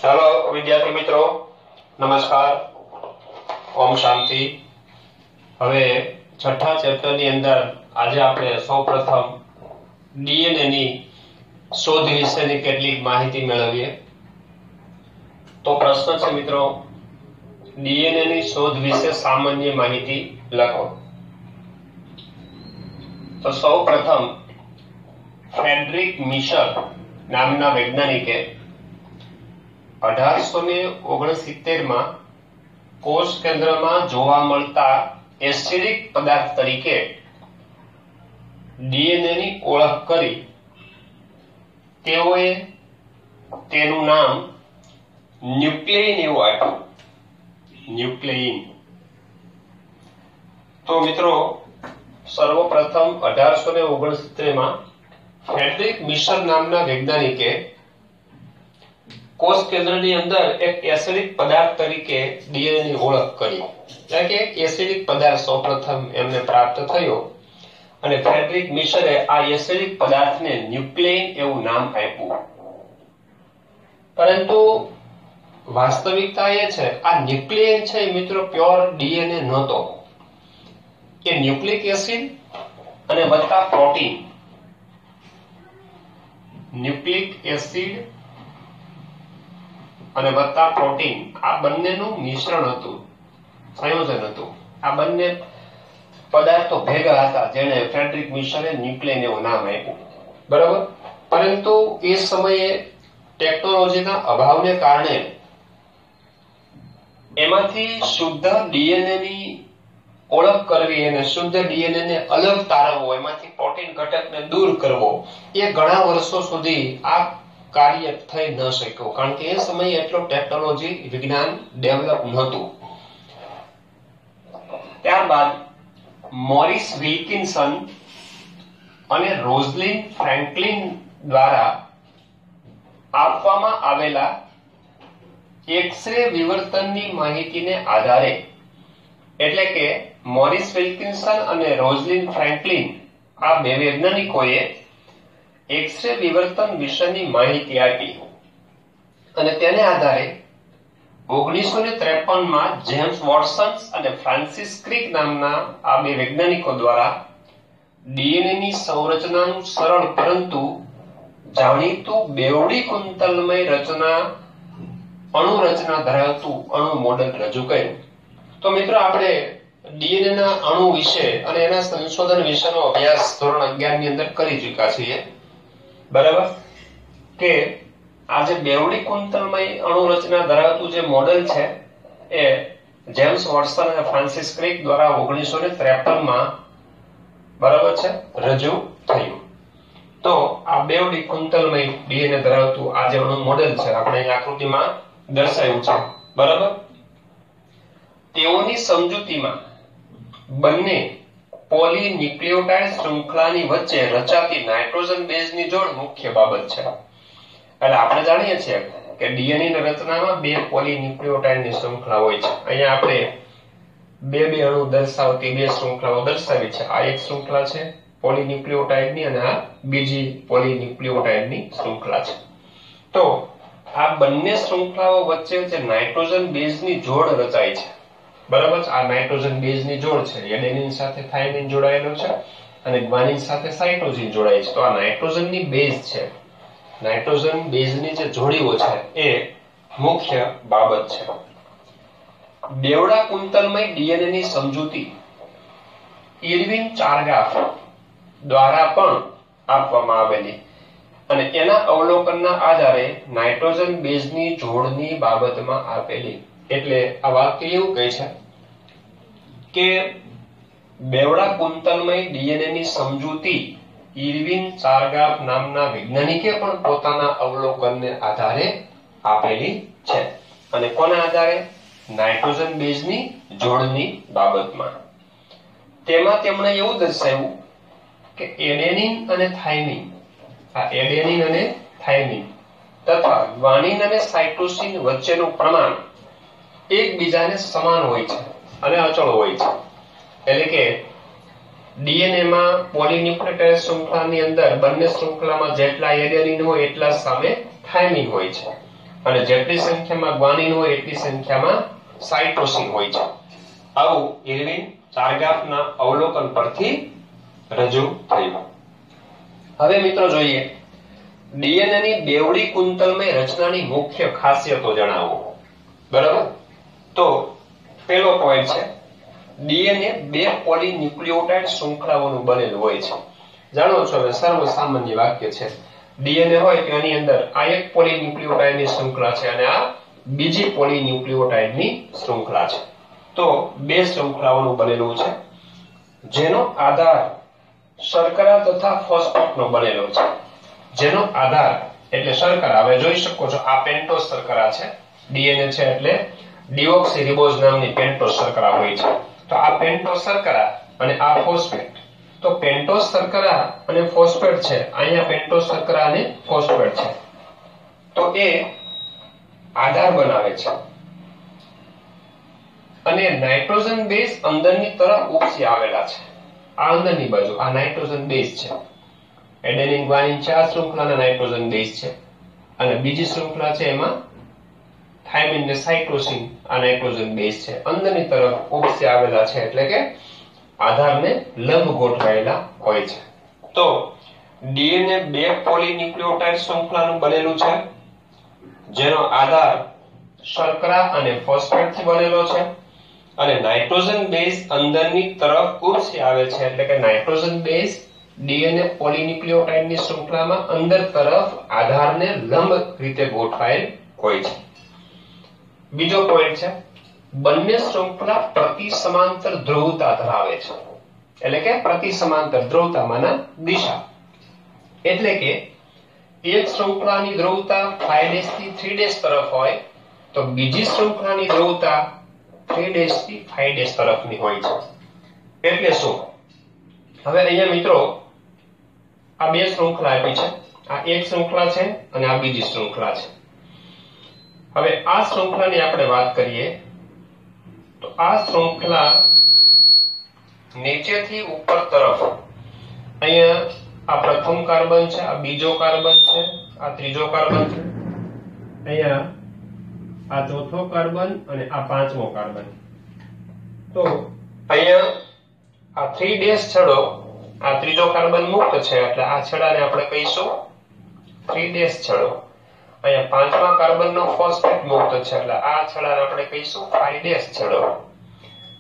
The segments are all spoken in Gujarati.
ચાલો વિદ્યાર્થી મિત્રો, નમસ્કાર, ઓમ શાંતિ. હવે છઠ્ઠા ચેપ્ટર ની અંદર આજે આપણે સૌપ્રથમ ડીએનએ ની શોધ વિશેની કેટલીક માહિતી મેળવીએ. તો પ્રશ્ન છે મિત્રો, ડીએનએ ની શોધ વિશે સામાન્ય માહિતી લખો. તો સૌપ્રથમ ફ્રેડરિક મિશર નામના વૈજ્ઞાનિકે 1869 માં કોષ કેન્દ્રમાં જોવા મળતા એસિડિક પદાર્થ તરીકે ડીએનએ ની ઓળખ કરી તેઓએ તેનું નામ ન્યુક્લિયન એવું આપ્યું. ન્યુક્લિયન. તો મિત્રો, સર્વપ્રથમ 1869 માં ફ્રેડરિક મિશર નામના વૈજ્ઞાનિકે કોષ કેન્દ્રની અંદર એક એસિડિક પદાર્થ તરીકે ડીએનએ ની ઓળખ કરી. એટલે કે એસિડિક પદાર્થ સૌપ્રથમ એમને પ્રાપ્ત થયો અને ફ્રેડરિક મિશરે આ એસિડિક પદાર્થને ન્યુક્લિયન એવું નામ આપ્યું. પરંતુ વાસ્તવિકતા એ છે, આ ન્યુક્લિયન છે મિત્રો પ્યોર ડીએનએ નહોતો. એ ન્યુક્લિક એસિડ અને વત્તા પ્રોટીન, ન્યુક્લિક એસિડ અને વત્તા પ્રોટીન, આ બંનેનું મિશ્રણ હતું, સંયોજન હતું. આ બંને પદાર્થો ભેગા હતા જેને ફ્રેડરિક મિશરે ન્યુક્લિયન એવું નામ આપ્યું. બરાબર. પરંતુ એ સમયે ટેકનોલોજીના અભાવને કારણે એમાંથી શુદ્ધ ડીએનએ ની ઓળખ કરવી અને શુદ્ધ ડીએનએ ને અલગ તારવવો, એમાંથી પ્રોટીન ઘટકને દૂર કરવો, એ ઘણા વર્ષો સુધી આ કાર્ય થઈ ન શક્યું. કારણ કે એ સમયે એટલો ટેકનોલોજી વિજ્ઞાન ડેવલપ નહોતું. ત્યારબાદ મોરિસ વિલ્કિન્સન અને રોઝલિન ફ્રેન્કલિન દ્વારા આપવામાં આવેલા એક્સ-રે વિવર્તનની માહિતીને આધારે, એટલે કે મોરિસ વિલ્કિન્સન અને રોઝલિન ફ્રેન્કલિન આ બે વૈજ્ઞાનિકોએ એક્સ-રે વિવર્તન વિશેની માહિતી આપી અને તેને આધારે 1953 માં જેમ્સ વોટસન અને ફ્રાન્સિસ ક્રિક નામના આ બે વૈજ્ઞાનિકો દ્વારા ડીએનએ ની સંરચનાનું સરળ પરંતુ જાણીતું બેવડી કુંતલમય અણુ રચના ધરાવતું અણુ મોડેલ રજૂ કર્યું. તો મિત્રો, આપણે ડીએનએ ના અણુ વિશે અને એના સંશોધન વિશેનો અભ્યાસ ધોરણ 11 ની અંદર કરી ચૂક્યા છીએ. બરાબર. કે આ જે બેવડી કુંતલમય અણુ રચના ધરાવતું જે મોડેલ છે એ જેમ્સ વોટસન અને ફ્રાન્સિસ ક્રિક દ્વારા 1953 માં બરાબર છે રજૂ થયું. તો આ બેવડી કુંતલમય ડીએનએ ધરાવતું આ જે અણુ મોડેલ છે આપણે અહીં આકૃતિમાં દર્શાવ્યું છે. બરાબર. તેઓની સમજૂતીમાં બંને પોલીન્યુક્લિયોટાઇડ શૃંખલાની વચ્ચે રચાતી નાઇટ્રોજન બેઝની જોડ મુખ્ય બાબત છે. એટલે આપણે જાણીએ છીએ કે ડીએનએ ની રચનામાં બે પોલીન્યુક્લિયોટાઇડની શૃંખલા હોય છે. અહીંયા આપણે બે અણુ દર્શાવતી બે શૃંખલાઓ દર્શાવી છે. આ એક શૃંખલા છે પોલીન્યુક્લિયોટાઇડની અને આ બીજી પોલીન્યુક્લિયોટાઇડની શૃંખલા છે. તો આ બંને શૃંખલાઓ વચ્ચે જે નાઇટ્રોજન બેઝની જોડ રચાય છે, બરાબર. આ નાઇટ્રોજન બેઝની જોડ છે. એડેનિન સાથે થાઇમિન જોડાયેલો છે અને ગ્વાનિન સાથે સાઇટોસિન જોડાય છે. તો આ નાઇટ્રોજનની બેઝ છે. નાઇટ્રોજન બેઝની જે જોડીઓ છે એ મુખ્ય બાબત છે. બેવડા કુંતલમય ડીએનએ ની સમજૂતી ઇરવિન ચારગાફ દ્વારા પણ આપવામાં આવેલી અને એના અવલોકનના આધારે નાઇટ્રોજન બેઝની જોડની બાબતમાં આપેલી. એટલે આ વાક્ય એવું કહે છે કે બેવડા કુંતલમય ડીએનએ ની સમજૂતી ઇરવિન ચારગાફ નામના વૈજ્ઞાનિકે પણ પોતાના અવલોકનને આધારે આપેલી છે. અને કોના આધારે? નાઇટ્રોજન બેઝની જોડની બાબતમાં. તેમાં તેમણે એવું દર્શાવ્યું કે એડેનિન અને થાઇમિન, આ એડેનિન અને થાઇમિન તથા ગ્વાનિન અને સાઇટોસિન વચ્ચેનું પ્રમાણ એકબીજાને સમાન હોય છે અને અચળ હોય છે. એટલે કે ડીએનએ માં પોલીન્યુક્લિયોટાઇડ શૃંખલાની અંદર બંને શૃંખલામાં જેટલા એડેનિન હોય એટલા સામે થાઇમિન હોય છે. અને જેટલી સંખ્યામાં ગ્વાનિન હોય એટલી સંખ્યામાં સાઇટોસિન હોય છે. આવું ઇર્વિન ચારગાફના અવલોકન પરથી રજૂ થયું. હવે મિત્રો જોઈએ ડીએનએ ની બેવડી કુંતલમય રચનાની મુખ્ય ખાસિયતો જણાવો. બરાબર, તો પહેલો પોઈન્ટ છે ડીએનએ 2 પોલીન્યુક્લિયોટાઇડ શૃંખલાઓનું બનેલું હોય છે. જાણો છો હવે સર્વસામાન્ય વાક્ય છે. ડીએનએ હોય તો એની અંદર આ એક પોલીન્યુક્લિયોટાઇડની શૃંખલા છે અને આ બીજી પોલીન્યુક્લિયોટાઇડની શૃંખલા છે. તો 2 શૃંખલાઓનું બનેલું છે જેનો આધાર શર્કરા તથા ફોસ્ફેટનો બનેલો છે. જેનો આધાર એટલે શર્કરા. હવે જોઈ શકો છો આ પેન્ટોઝ શર્કરા છે. ડીએનએ છે એટલે ડીઓક્સીરિબોઝ નામની પેન્ટોઝ શર્કરા હોય છે. તો આ પેન્ટોઝ શર્કરા અને આ ફોસ્ફેટ. તો પેન્ટોઝ શર્કરા અને ફોસ્ફેટ છે. અહીંયા પેન્ટોઝ શર્કરા અને ફોસ્ફેટ છે. તો એ આધાર બનાવે છે અને નાઇટ્રોજન બેઝ અંદરની તરફ ઉપસી આવેલા છે. આ અંદરની બાજુ આ નાઇટ્રોજન બેઝ છે. એડેનિન ગ્વાનિન 4 શૃંખલાના નાઇટ્રોજન બેઝ છે અને બીજી શૃંખલા છે એમાં થાઇમિન ને સાઇટોસિન આ નાઇટ્રોજન બેઝ છે. અંદરની તરફ ઉપસી આવેલા છે એટલે કે આધારને લંબ ગોઠવાયેલા હોય છે. તો ડીએનએ 2 પોલીન્યુક્લિયોટાઇડ શૃંખલાનું બનેલું છે જેનો આધાર શર્કરા અને ફોસ્ફેટથી બનેલો છે અને નાઇટ્રોજન બેઝ અંદરની તરફ ઉપસી આવે છે એટલે કે નાઇટ્રોજન બેઝ ડીએનએ પોલીન્યુક્લિયોટાઇડની શૃંખલામાં અંદર તરફ આધારને લંબ રીતે ગોઠવાયેલ હોય છે. બીજો પોઈન્ટ છે બંને શૃંખલા પ્રતિ સમાંતર ધ્રુવતા ધરાવે છે. એટલે કે પ્રતિ સમાંતર ધ્રુવતામાંના દિશા. એટલે કે એક શૃંખલાની ધ્રુવતા 5' થી 3' તરફ હોય તો બીજી શૃંખલાની ધ્રુવતા 3' થી 5' તરફની હોય છે. એટલે શું? હવે અહીંયા મિત્રો આ 2 શૃંખલા આપી છે. આ એક શૃંખલા છે અને આ બીજી શૃંખલા છે. હવે આ શૃંખલાની આપણે વાત કરીએ તો આ શૃંખલા નીચેથી ઉપર તરફ અહીંયા આ પ્રથમ કાર્બન છે, આ બીજો કાર્બન છે, આ ત્રીજો કાર્બન છે, અહીંયા આ ચોથો કાર્બન અને આ પાંચમો કાર્બન. તો અહીંયા આ 3' છેડો આ ત્રીજો કાર્બન મુક્ત છે એટલે આ છેડાને આપણે કહીશું 3' છેડો. અહીંયા પાંચમા કાર્બનનો ફોસ્ફેટ મુક્ત છે એટલે આ છેડાને આપણે કહીશું 5' છેડો.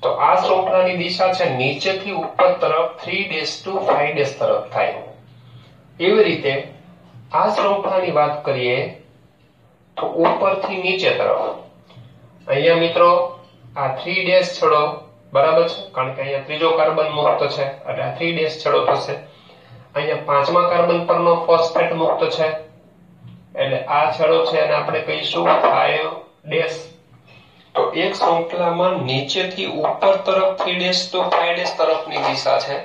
તો આ શૃંખલાની દિશા છે નીચેથી ઉપર તરફ 3' to 5' તરફ થાય. એવી રીતે આ શૃંખલાની વાત કરીએ તો ઉપરથી નીચે તરફ અહીંયા મિત્રો આ 3' છેડો બરાબર છે કારણ કે અહીંયા ત્રીજો કાર્બન મુક્ત છે એટલે આ 3' છેડો થશે. અહીંયા પાંચમા કાર્બન પરનો ફોસ્ફેટ મુક્ત છે એટલે આ છેડો છે અને આપણે કહીશું 5'. તો એક શૃંખલામાં નીચેથી ઉપર તરફ 3' to 5' તરફની દિશા છે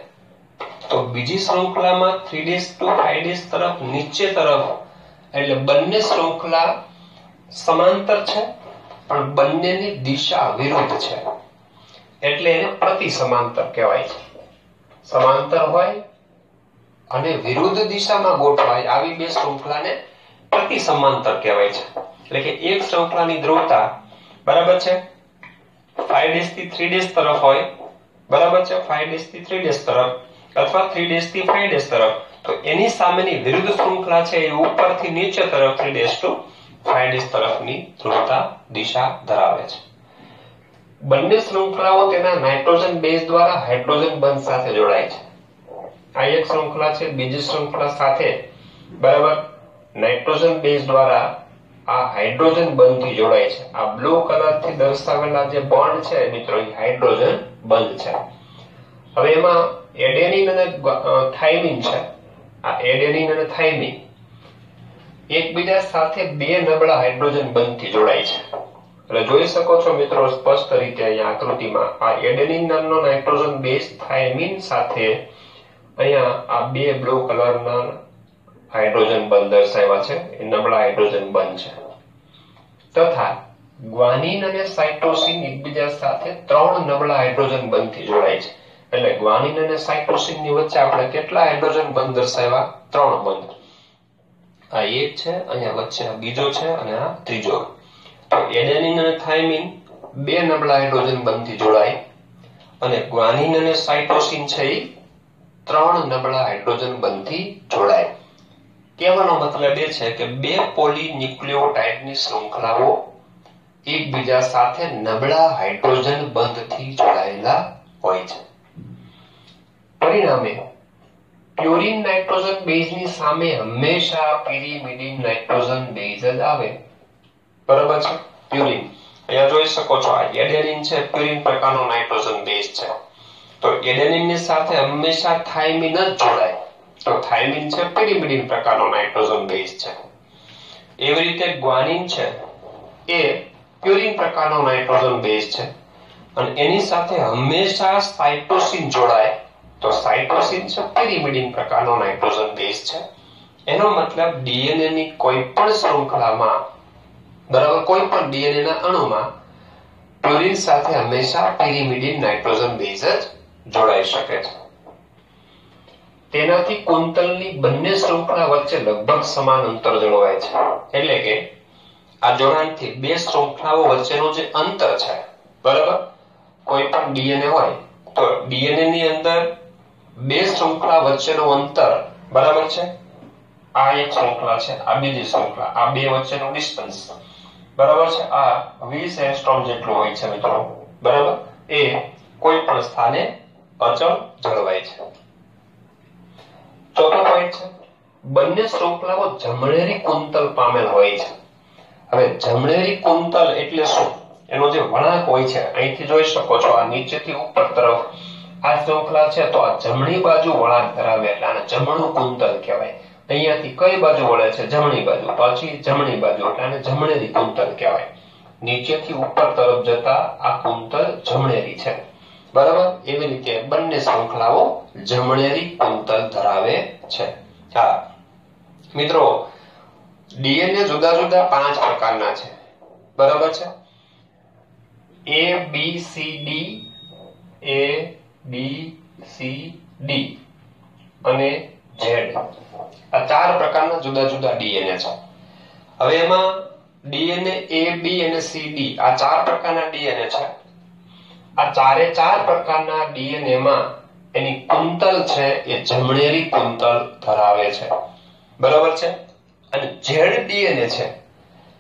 તો બીજી શૃંખલામાં 3' to 5' તરફ નીચે તરફ એટલે બંને શૃંખલા સમાંતર છે પણ બંનેની દિશા વિરુદ્ધ છે એટલે એને પ્રતિ સમાંતર કહેવાય છે. સમાંતર હોય અને વિરુદ્ધ દિશામાં ગોઠવાય આવી 2 શૃંખલાને પ્રતિ સમાંતર કહેવાય છે. એટલે કે એક શૃંખલાની ધ્રુવતા બરાબર છે 5' થી 3' તરફ હોય બરાબર છે 5' થી 3' તરફ અથવા 3' થી 5' તરફ તો એની સામેની વિરુદ્ધ શૃંખલા છે એ ઉપરથી નીચે તરફ 3' to 5' તરફની ધ્રુવતા દિશા ધરાવે છે. બંને શૃંખલાઓ તેના નાઇટ્રોજન બેઝ દ્વારા હાઇડ્રોજન બંધ સાથે જોડાય છે. આ એક શૃંખલા છે બીજી શૃંખલા સાથે બરાબર નાઇટ્રોજન બેઝ દ્વારા આ હાઇડ્રોજન બંધથી જોડાય છે. આ બ્લુ કલરથી દર્શાવેલા જે બોન્ડ છે મિત્રો એ હાઇડ્રોજન બંધ છે. હવે એમાં એડેનિન અને થાઇમિન છે. આ એડેનિન અને થાઇમિન એકબીજા સાથે 2 નબળા હાઇડ્રોજન બંધથી જોડાય છે. એટલે જોઈ શકો છો મિત્રો સ્પષ્ટ રીતે અહીંયા આકૃતિમાં આ એડેનિન નામનો નાઇટ્રોજન બેઝ થાઇમિન સાથે અહીંયા આ 2 બ્લુ કલરના હાઇડ્રોજન બંધ દર્શાવ્યા છે એ નબળા હાઇડ્રોજન બંધ છે. તથા ગ્વાનિન અને સાઇટોસિન એકબીજા સાથે 3 નબળા હાઇડ્રોજન બંધથી જોડાય છે. એટલે ગ્વાનિન અને સાઇટોસિન ની વચ્ચે આપણે કેટલા હાઇડ્રોજન બંધ દર્શાવ્યા? 3 બંધ. આ એક છે, અહીંયા વચ્ચે આ બીજો છે અને આ ત્રીજો. તો એડેનિન અને થાઇમિન બે નબળા હાઇડ્રોજન બંધથી જોડાય અને ગ્વાનિન અને સાઇટોસિન છે એ ત્રણ નબળા હાઇડ્રોજન બંધથી જોડાય. કહેવાનો મતલબ એ છે કે બે પોલીન્યુક્લિયોટાઇડની શૃંખલાઓ એકબીજા સાથે નબળા હાઇડ્રોજન બંધથી જોડાયેલા હોય છે. પરિણામે પ્યુરિન નાઇટ્રોજન બેઝની સામે હંમેશા પિરિમિડિન નાઇટ્રોજન બેઝ જ આવે. બરાબર છે. પ્યુરિન અહીંયા જોઈ શકો છો, આ એડેનિન છે, પ્યુરિન પ્રકારનો નાઇટ્રોજન બેઝ છે. તો એડેનિનની સાથે હંમેશા થાઇમિન જ જોડાય. તો થાઇમિન છે પિરિમિડિન પ્રકારનો નાઇટ્રોજન બેઝ છે. એવી રીતે ગ્વાનિન છે એ પ્યુરિન પ્રકારનો નાઇટ્રોજન બેઝ છે અને એની સાથે હંમેશા સાઇટોસિન જોડાય. તો સાઇટોસિન છે પિરિમિડિન પ્રકારનો નાઇટ્રોજન બેઝ છે. એનો મતલબ ડીએનએ ની કોઈ પણ શૃંખલામાં, બરાબર, કોઈ પણ ડીએનએ ના અણુમાં પ્યુરિન સાથે હંમેશા પિરિમિડિન નાઇટ્રોજન બેઝ જ જોડાઈ શકે છે. તેનાથી કુંતલની બંને શૃંખલા વચ્ચે લગભગ સમાન અંતર જળવાય છે. એટલે કે આ જોડાણથી બે શૃંખલાઓ વચ્ચેનું જે અંતર છે, બરાબર, કોઈ પણ ડીએનએ હોય તો ડીએનએ ની અંદર બે શૃંખલા વચ્ચેનું અંતર, બરાબર છે, આ એક શૃંખલા છે, આ બીજી શૃંખલા, આ બે વચ્ચેનું ડિસ્ટન્સ, બરાબર છે, આ 20 એંગસ્ટ્રોમ જેટલું હોય છે મિત્રો. બરાબર, એ કોઈ પણ સ્થાને અચળ જળવાય છે. ચોથો પોઈન્ટ છે, બંને શૃંખલાઓ જમણેરી કુંતલ પામેલ હોય છે. હવે જમણેરી કુંતલ એટલે શું? એનો જે વળાંક હોય છે, અહીંથી જોઈ શકો છો, આ નીચેથી ઉપર તરફ આ શૃંખલા છે તો આ જમણી બાજુ વળાંક ધરાવે એટલે આને જમણું કુંતલ કહેવાય. અહીંયાથી કઈ બાજુ વળે છે? જમણી બાજુ. પછી જમણી બાજુ એટલે આને જમણેરી કુંતલ કહેવાય. નીચેથી ઉપર તરફ જતા આ કુંતલ જમણેરી છે. બરાબર, એવી રીતે બંને શૃંખલાઓ જમણેરી કુંતલ ધરાવે છે. હા મિત્રો, ડીએનએ જુદા જુદા 5 પ્રકારના છે. બરાબર છે. A B C D, A B C D અને Z, આ 4 પ્રકારના જુદા જુદા ડીએનએ છે. હવે એમાં ડીએનએ A B અને C D આ 4 પ્રકારના ડીએનએ છે. આ 4 પ્રકારના ડીએનએ માં એની કુંતલ છે એ જમણેરી કુંતલ ધરાવે છે. બરાબર છે. અને ઝેડ ડીએનએ છે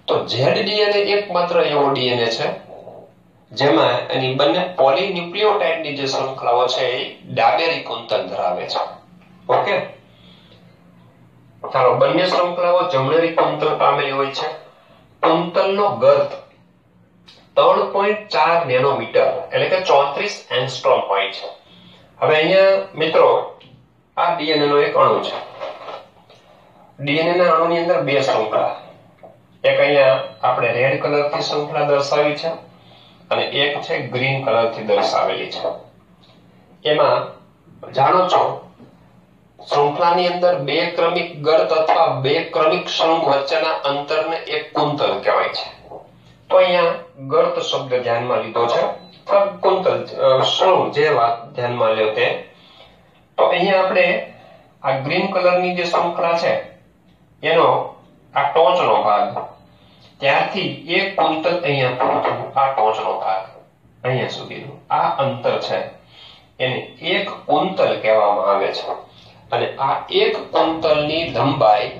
તો ઝેડ ડીએનએ એકમાત્ર એવો ડીએનએ છે જેમાં એની બંને પોલીન્યુક્લિયોટાઇડની જે શૃંખલાઓ છે એ ડાબેરી કુંતલ ધરાવે છે. ઓકે, ચાલો, બંને શૃંખલાઓ જમણેરી કુંતલ પામેલી હોય છે. કુંતલનો ગર્ત 3.4 નેનોમીટર એટલે કે 34 એંગસ્ટ્રોમ હોય છે. હવે અહીંયા મિત્રો આ ડીએનએ નો એક અણુ છે. ડીએનએ ના અણુની અંદર બે શૃંખલા, એક અહીંયા આપણે રેડ કલરથી શૃંખલા દર્શાવી છે અને એક છે ગ્રીન કલરથી દર્શાવેલી છે. એમાં જાણો છો, શૃંખલાની અંદર બે ક્રમિક ગર્ત અથવા બે ક્રમિક શૃંગ વચ્ચેના અંતરને એક કુંતલ કહેવાય છે. તો અહીંયા ગર્ત શબ્દ ધ્યાનમાં લીધો છે, કુંતલ શૃંગ જે વાત ધ્યાનમાં લ્યો તે. તો અહીંયા આપણે આ ગ્રીન કલરની જે શૃંખલા છે એનો આ ટોચનો ભાગ, ત્યારથી એક કુંતલ અહીંયા પૂરું, આ ટોચનો ભાગ અહીંયા સુધીનું આ અંતર છે એને એક કુંતલ કહેવામાં આવે છે. અને આ એક કુંતલની લંબાઈ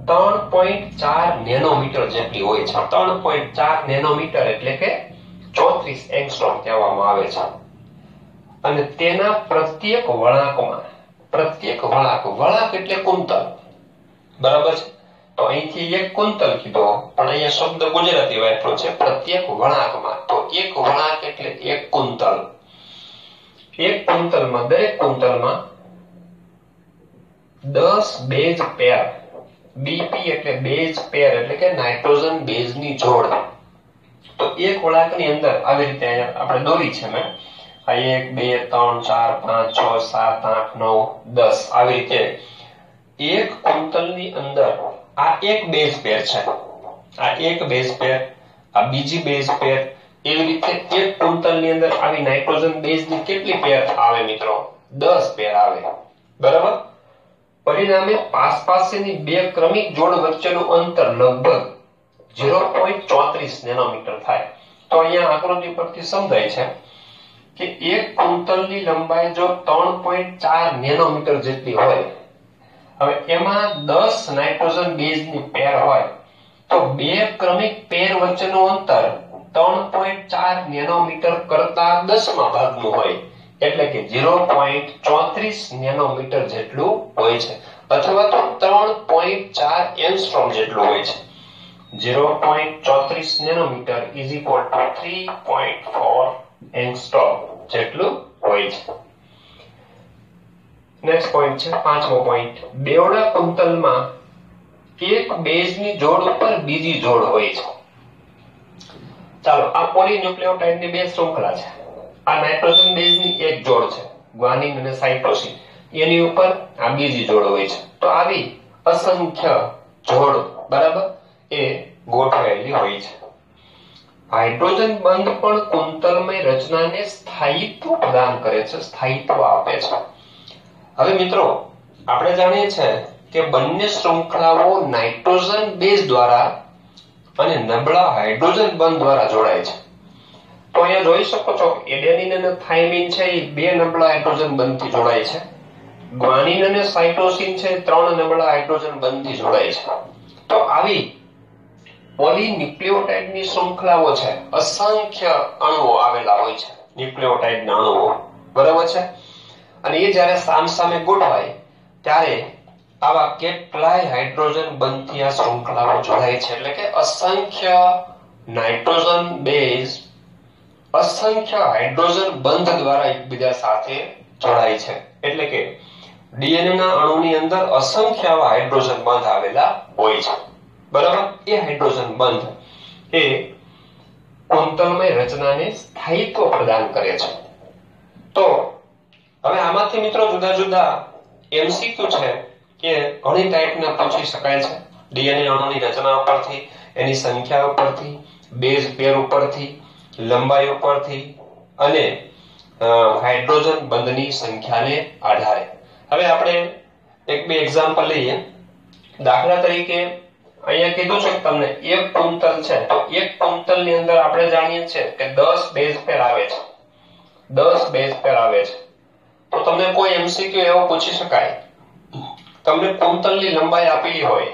3.4 નેનોમીટર જેટલી હોય છે. 3.4 નેનોમીટર એટલે કે 34 એંગસ્ટ્રોમ કહેવામાં આવે છે. અને તેના પ્રત્યેક વળાંકમાં, વળાંક એટલે કુંતલ, બરાબર છે. તો અહીંથી એક કુંતલ કીધો પણ અહીંયા શબ્દ ગુજરાતી વાપર્યો છે પ્રત્યેક વળાંકમાં. તો એક વળાંક એટલે એક કુંતલ. એક કુંતલમાં, દરેક કુંતલમાં 10 બેઝ પેર, બીપી એટલે બેઝ પેર એટલે કે નાઇટ્રોજન બેઝની જોડ. તો એક વળાંકની અંદર આવી રીતે અહીંયા આપણે દોરી છે મેં, આ 1 2 3 4 5 6 7 8 9 10 આવી રીતે એક કુંતલની અંદર આ એક બેઝ પેર છે, આ એક બેઝ પેર, આ બીજી બેઝ પેર, એવી રીતે એક કુંતલની અંદર આવી નાઇટ્રોજન બેઝની કેટલી પેર આવે મિત્રો? 10 પેર આવે. બરાબર, પરિણામે પાસેની બે ક્રમિક જોડ વચ્ચેનું અંતર લગભગ 0.34 નેનોમીટર થાય. તો અહીંયા આકૃતિ પરથી સમજાય છે કે એક કુંતલની લંબાઈ જો 3.4 નેનોમીટર જેટલી હોય, હવે એમાં 10 નાઇટ્રોજન બેઝની પેર હોય તો બે ક્રમિક પેર વચ્ચેનું અંતર 3.4 નેનોમીટર કરતા 10મા ભાગનું હોય, એટલે કે 0.34 નેનોમીટર જેટલું હોય છે, અથવા તો 3.4 એંગસ્ટ્રોમ જેટલું હોય છે. 0.34 nanometre is equal to 3.4 angstrom જેટલું હોય છે. નેક્સ્ટ પોઈન્ટ છે, પાંચમો પોઈન્ટ. બેવડા કુંતલમાં એક બેઝની જોડ ઉપર બીજી જોડ હોય છે. ચાલો, આ પોલીન્યુક્લિયોટાઇડની બે શૃંખલા છે. આ નાઇટ્રોજન બેઝની એક જોડ છે, ગ્વાનિન અને સાઇટોસિન, એની ઉપર આ બીજી જોડ હોય છે. તો આવી અસંખ્ય જોડ, બરાબર, એ ગોઠવાયેલી હોય છે. હાઇડ્રોજન બંધ પણ કુંતલમય રચનાને સ્થાયિત્વ પ્રદાન કરે છે, સ્થાયિત્વ આપે છે. હવે મિત્રો, આપણે જાણીએ છીએ કે બંને શૃંખલાઓ નાઇટ્રોજન બેઝ દ્વારા અને નબળા હાઇડ્રોજન બંધ દ્વારા જોડાય છે. તો અહીંયા જોઈ શકો છો, એડેનિન અને થાઇમિન છે એ બે નબળા હાઇડ્રોજન બંધથી જોડાય છે. ગ્વાનિન અને સાઇટોસિન છે 3 નબળા હાઇડ્રોજન બંધથી જોડાય છે. તો આવી પોલીન્યુક્લિયોટાઇડની શૃંખલાઓ છે, અસંખ્ય અણુઓ આવેલા હોય છે, ન્યુક્લિયોટાઇડના અણુઓ, બરાબર છે. અને એ જ્યારે સામસામે ગોઠવાય ત્યારે આવા કેટલાય હાઇડ્રોજન બંધથી આ શૃંખલાઓ જોડાય છે. એટલે કે અસંખ્ય નાઇટ્રોજન બેઝ અસંખ્ય હાઇડ્રોજન બંધ દ્વારા એકબીજા સાથે જોડાય છે. એટલે કે ડીએનએ ના અણુની અંદર અસંખ્ય આવા હાઇડ્રોજન બંધ આવેલા હોય છે, બરાબર. એ હાઇડ્રોજન બંધ એ કુંતલમય રચનાને સ્થાયિત્વ પ્રદાન કરે છે. તો હવે આમાંથી મિત્રો જુદા જુદા એમસીક્યુ છે કે ઘણી ટાઈપના પૂછી શકાય છે. ડીએનએ અણુની રચના ઉપરથી, એની સંખ્યા ઉપરથી, બેઝ પેર ઉપરથી, લંબાઈ ઉપરથી અને હાઇડ્રોજન બંધની સંખ્યાને આધારે. હવે આપણે એક બે એક્ઝામ્પલ લઈએ. દાખલા તરીકે અહીંયા કીધું છે કે તમને એક કુંતલ છે, તો એક કુંતલની અંદર આપણે જાણીએ છીએ કે 10 બેઝ પેર આવે છે, 10 બેઝ પેર આવે છે. તો તમને કોઈ એમસીક્યુ એવો પૂછી શકાય, તમને કુંતલની લંબાઈ આપેલી હોય,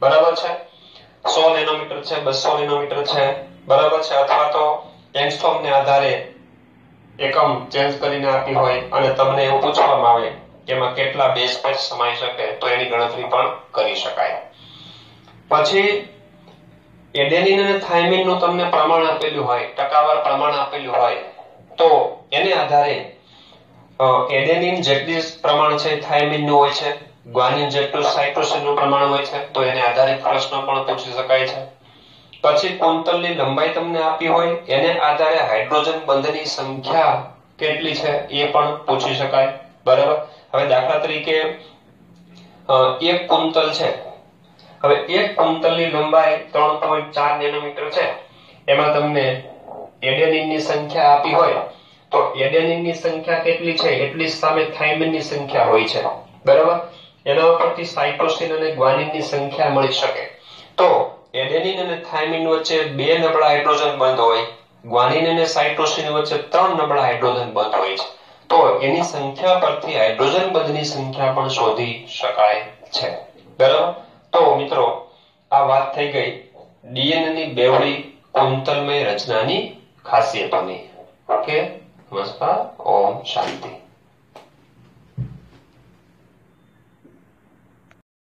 બરાબર છે, 100 નેનોમીટર છે, 200 નેનોમીટર છે, બરાબર છે, અથવા તો એંગસ્ટ્રોમને આધારે એકમ ચેન્જ કરીને આપી હોય અને તમને એવું પૂછવામાં આવે કે એમાં કેટલા બેઝ પેર સમાઈ શકે, તો એની ગણતરી પણ કરી શકાય. પછી એડેનિન અને થાઇમિન નું તમને પ્રમાણ આપેલું હોય, ટકાવાર પ્રમાણ આપેલું હોય, તો એને આધારે એડેનિન જેટલી પ્રમાણ છે થાઇમિન નું હોય છે, ગ્વાનિન જેટલું સાઇટોસિન નું પ્રમાણ હોય છે, તો એને આધારિત પ્રશ્ન પણ પૂછી શકાય છે. પછી કુંતલની લંબાઈ તમને આપી હોય, એને આધારે હાઇડ્રોજન બંધની સંખ્યા કેટલી છે એ પણ પૂછી શકાય, બરાબર. હવે દાખલા તરીકે એક કુંતલ છે, હવે એક કુંતલની લંબાઈ 3.4 નેનોમીટર છે, એમાં તમને એડેનિનની સંખ્યા આપી હોય તો એડેનિનની સંખ્યા કેટલી છે એટલી સામે થાઇમિનની સંખ્યા હોય છે, બરાબર. એના ઉપરથી સાઇટોસિન અને ગ્વાનિનની સંખ્યા મળી શકે. તો એડેનિન અને થાઇમિન વચ્ચે બે નબળા હાઇડ્રોજન બંધ હોય, ગ્વાનિન અને સાઇટોસિન વચ્ચે 3 નબળા હાઇડ્રોજન બંધ હોય છે. તો એની સંખ્યા પરથી હાઇડ્રોજન બંધની સંખ્યા પણ શોધી શકાય છે, બરાબર. તો મિત્રો, આ વાત થઈ ગઈ ડીએનએ ની બેવડી કુંતલમય રચનાની ખાસિયતોની. ઓકે, નમસ્કાર, ઓમ શાંતિ.